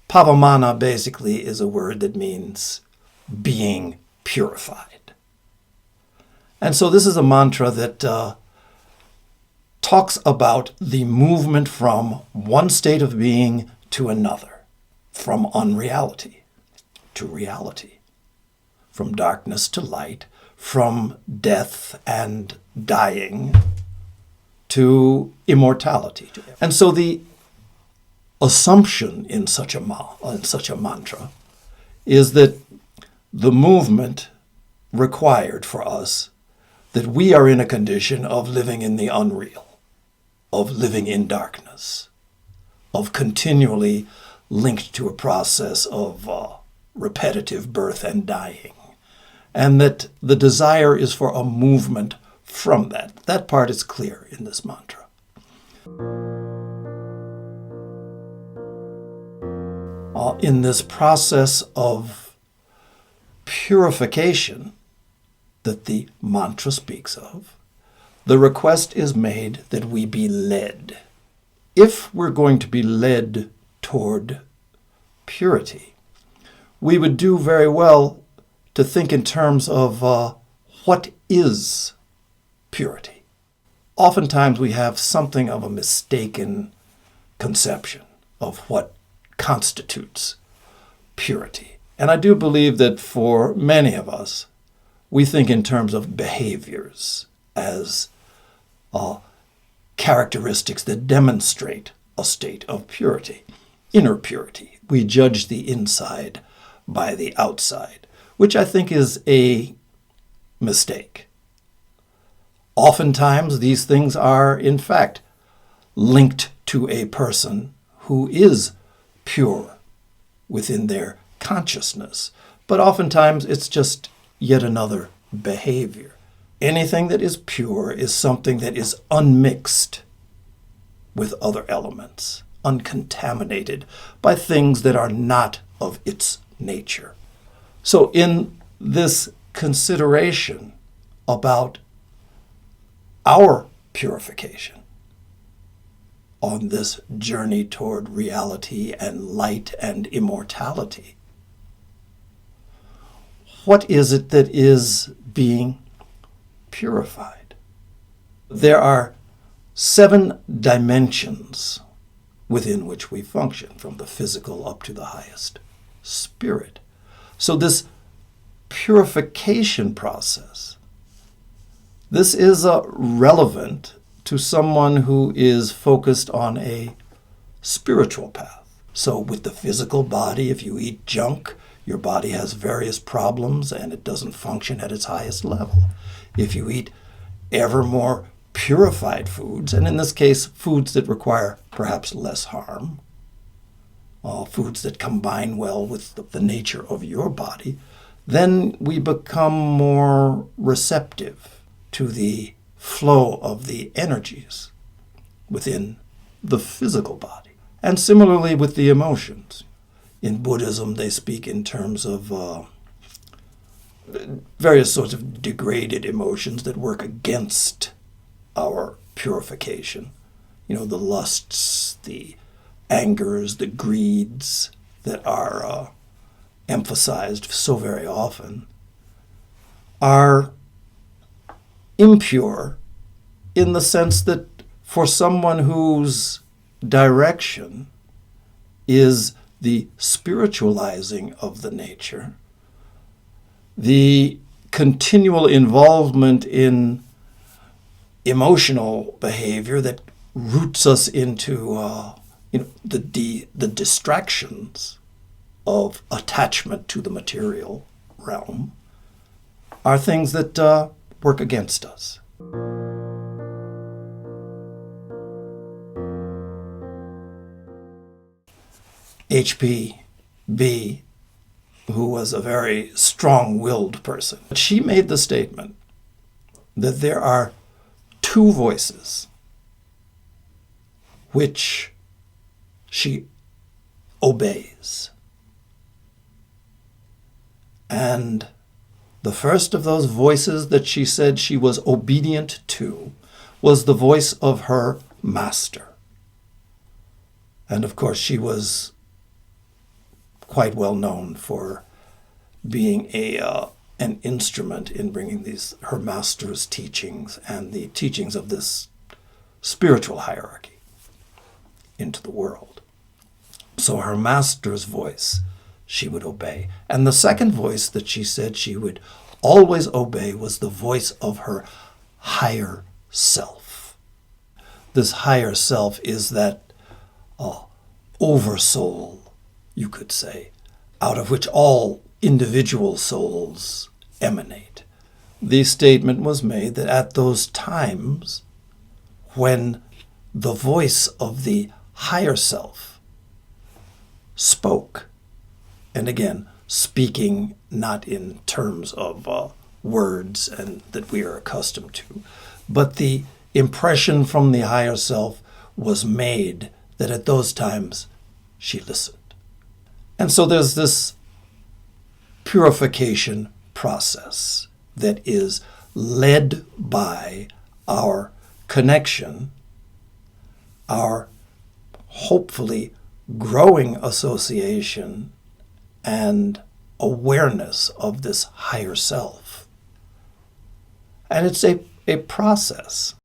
Pavamana basically is a word that means being purified. And so this is a mantra that talks about the movement from one state of being to another, from unreality to reality, from darkness to light, from death and dying to immortality. And so the assumption in such a mantra is that the movement required for us, that we are in a condition of living in the unreal, of living in darkness, of continually linked to a process of repetitive birth and dying, and that the desire is for a movement from that. That part is clear in this mantra. In this process of purification that the mantra speaks of, the request is made that we be led. If we're going to be led toward purity, we would do very well to think in terms of what is purity. Oftentimes we have something of a mistaken conception of what constitutes purity. And I do believe that for many of us, we think in terms of behaviors as characteristics that demonstrate a state of purity, inner purity. We judge the inside by the outside, which I think is a mistake. Oftentimes, these things are, in fact, linked to a person who is pure within their consciousness. But oftentimes, it's just yet another behavior. Anything that is pure is something that is unmixed with other elements, uncontaminated by things that are not of its nature. So in this consideration about our purification on this journey toward reality and light and immortality, what is it that is being purified? There are 7 dimensions within which we function, from the physical up to the highest spirit. So this purification process, this is relevant to someone who is focused on a spiritual path. So with the physical body, if you eat junk, your body has various problems and it doesn't function at its highest level. If you eat ever more purified foods, and in this case, foods that require perhaps less harm, foods that combine well with the nature of your body, then we become more receptive to the flow of the energies within the physical body. And similarly with the emotions. In Buddhism, they speak in terms of various sorts of degraded emotions that work against our purification. You know, the lusts, the angers, the greeds that are emphasized so very often are impure in the sense that for someone whose direction is the spiritualizing of the nature, the continual involvement in emotional behavior that roots us into the distractions of attachment to the material realm are things that work against us. H.P.B., who was a very strong-willed person, she made the statement that there are 2 voices which she obeys. And the first of those voices that she said she was obedient to was the voice of her master. And of course, she was quite well known for being an instrument in bringing her master's teachings and the teachings of this spiritual hierarchy into the world. So her master's voice she would obey. And the second voice that she said she would always obey was the voice of her higher self. This higher self is that oversoul, you could say, out of which all individual souls emanate. The statement was made that at those times when the voice of the higher self spoke, and again, speaking not in terms of words and that we are accustomed to, but the impression from the higher self was made that at those times she listened. And so there's this purification process that is led by our connection, our hopefully growing association and awareness of this higher self. And it's a process.